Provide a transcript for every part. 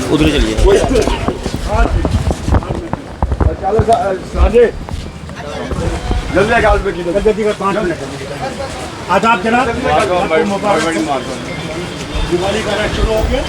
उधर चलिए। जल्दी कर 5 मिनट। आदाब जनाब, दिवाली का रश शुरू हो गया।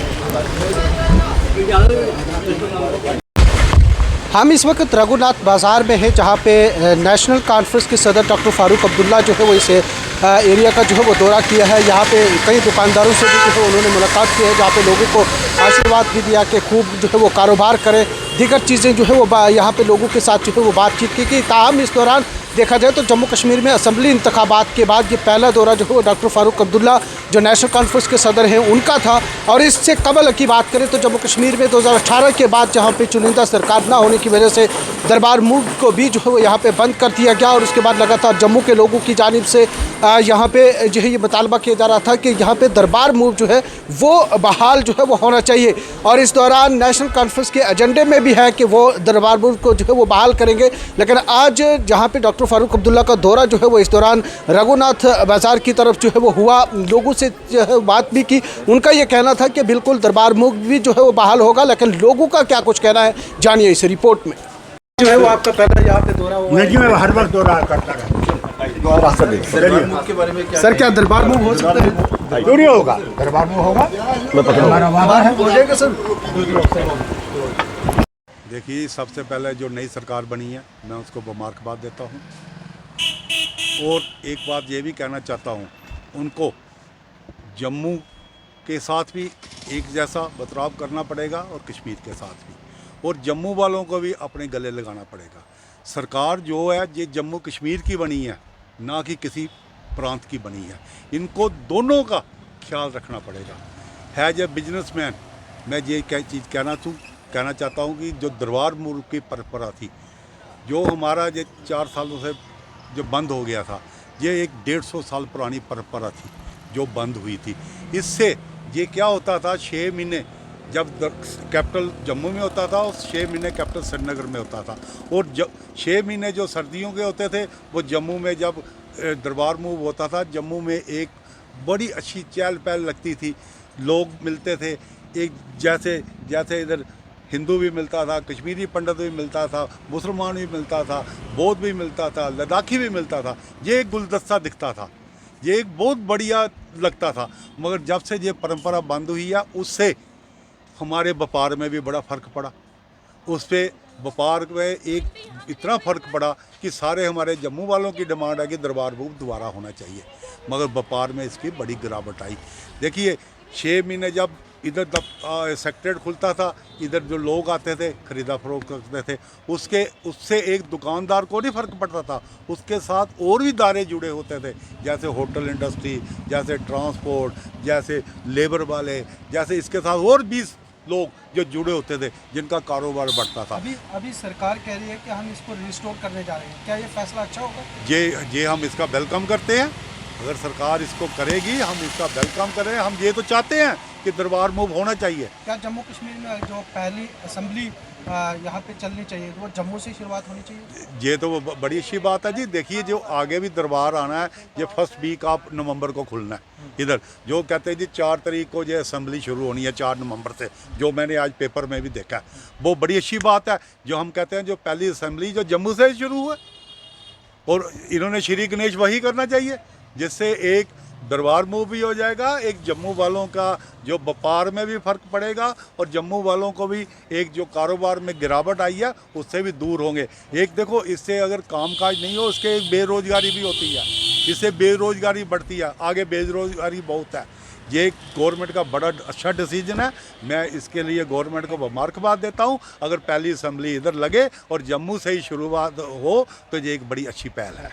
हम इस वक्त रघुनाथ बाज़ार में हैं, जहाँ पे नेशनल कॉन्फ्रेंस के सदर डॉक्टर फारूक अब्दुल्ला जो है वो इस एरिया का जो है वो दौरा किया है। यहाँ पे कई दुकानदारों से भी जो है उन्होंने मुलाकात की है, जहाँ पे लोगों को आशीर्वाद भी दिया कि खूब जो है वो कारोबार करें, दीगर चीज़ें जो है वो यहाँ पे लोगों के साथ जो है वो बातचीत की। ताहम इस दौरान देखा जाए तो जम्मू कश्मीर में असम्बली इंतखाबात के बाद ये पहला दौरा जो है वो डॉक्टर फारूक अब्दुल्ला जो नेशनल कॉन्फ्रेंस के सदर हैं उनका था। और इससे कबल की बात करें तो जम्मू कश्मीर में 2018 के बाद जहाँ पे चुनिंदा सरकार ना होने की वजह से दरबार मूव को भी जो है वो यहाँ पे बंद कर दिया गया। और उसके बाद लगातार जम्मू के लोगों की जानिब से यहाँ पे जो है ये मुतालबा किया जा रहा था कि यहाँ पे दरबार मूव जो है वो बहाल जो है वो होना चाहिए। और इस दौरान नेशनल कॉन्फ्रेंस के एजेंडे में भी है कि वो दरबार मूव को जो है वो बहाल करेंगे। लेकिन आज जहाँ पे डॉक्टर फारूक अब्दुल्ला का दौरा जो है वो इस दौरान रघुनाथ बाज़ार की तरफ जो है वो हुआ, लोगों से जो है बात भी की। उनका ये कहना था कि बिल्कुल दरबार मूव भी जो है वो बहाल होगा, लेकिन लोगों का क्या कुछ कहना है जानिए इस रिपोर्ट में। जो है वो आपका पहला यहाँ पे दौरा हुआ नहीं, मैं हर वक्त दौरा करता रहता हूँ। सर, क्या दरबार मूव हो सकता है? क्यों नहीं होगा? दरबार में होगा, हमारा वादा है, हो जाएगा सर। देखिए, सबसे पहले जो नई सरकार बनी है मैं उसको मुबारकबाद देता हूँ। और एक बात ये भी कहना चाहता हूँ, उनको जम्मू के साथ भी एक जैसा बर्ताव करना पड़ेगा और कश्मीर के साथ भी, और जम्मू वालों को भी अपने गले लगाना पड़ेगा। सरकार जो है ये जम्मू कश्मीर की बनी है, ना कि किसी प्रांत की बनी है। इनको दोनों का ख्याल रखना पड़ेगा। एज ए बिजनेसमैन मैं ये चीज़ कहना चाहता हूँ कि जो दरबार मूव की परंपरा थी, जो हमारा ये 4 सालों से जो बंद हो गया था, ये एक 150 साल पुरानी परंपरा थी जो बंद हुई थी। इससे ये क्या होता था, 6 महीने जब कैपिटल जम्मू में होता था और 6 महीने कैपिटल श्रीनगर में होता था, और जब 6 महीने जो सर्दियों के होते थे वो जम्मू में जब दरबार मूव होता था, जम्मू में एक बड़ी अच्छी चहल पहल लगती थी, लोग मिलते थे। एक जैसे इधर हिंदू भी मिलता था, कश्मीरी पंडित भी मिलता था, मुसलमान भी मिलता था, बौद्ध भी मिलता था, लद्दाखी भी मिलता था। ये एक गुलदस्ता दिखता था, ये एक बहुत बढ़िया लगता था। मगर जब से ये परंपरा बंद हुई है, उससे हमारे व्यापार में भी बड़ा फ़र्क पड़ा। उस पर व्यापार में एक इतना फ़र्क पड़ा कि सारे हमारे जम्मू वालों की डिमांड है कि दरबार मूव दोबारा होना चाहिए, मगर व्यापार में इसकी बड़ी गिरावट आई। देखिए, 6 महीने जब इधर सेक्रेटरीट खुलता था, इधर जो लोग आते थे ख़रीदा फरोख्त करते थे, उससे एक दुकानदार को नहीं फ़र्क पड़ता था, उसके साथ और भी दायरे जुड़े होते थे, जैसे होटल इंडस्ट्री, जैसे ट्रांसपोर्ट, जैसे लेबर वाले, जैसे इसके साथ और 20 लोग जो जुड़े होते थे, जिनका कारोबार बढ़ता था। अभी सरकार कह रही है कि हम इसको रिस्टोर करने जा रहे हैं, क्या ये फैसला अच्छा होगा? ये हम इसका वेलकम करते हैं। अगर सरकार इसको करेगी, हम इसका वेलकम करें। हम ये तो चाहते हैं कि दरबार मूव होना चाहिए। क्या जम्मू कश्मीर में जो पहली असम्बली यहाँ पे चलनी चाहिए तो वो जम्मू से शुरुआत होनी चाहिए? ये तो वो बड़ी अच्छी बात है जी। देखिए, जो आगे भी दरबार आना है, ये फर्स्ट वीक ऑफ नवंबर को खुलना है। इधर जो कहते हैं जी 4 तारीख को ये असम्बली शुरू होनी है, 4 नवंबर से, जो मैंने आज पेपर में भी देखा है, वो बड़ी अच्छी बात है। जो हम कहते हैं जो पहली असम्बली जो जम्मू से शुरू हुआ, और इन्होंने श्री गणेश वही करना चाहिए, जिससे एक दरबार मूव भी हो जाएगा, एक जम्मू वालों का जो व्यापार में भी फ़र्क पड़ेगा, और जम्मू वालों को भी एक जो कारोबार में गिरावट आई है उससे भी दूर होंगे। एक देखो, इससे अगर कामकाज नहीं हो, उसके एक बेरोज़गारी भी होती है, इससे बेरोज़गारी बढ़ती है, आगे बेरोज़गारी बहुत है। ये गवर्नमेंट का बड़ा अच्छा डिसीजन है। मैं इसके लिए गवर्नमेंट को मुबारकबाद देता हूँ। अगर पहली असम्बली इधर लगे और जम्मू से ही शुरुआत हो तो ये एक बड़ी अच्छी पहल है।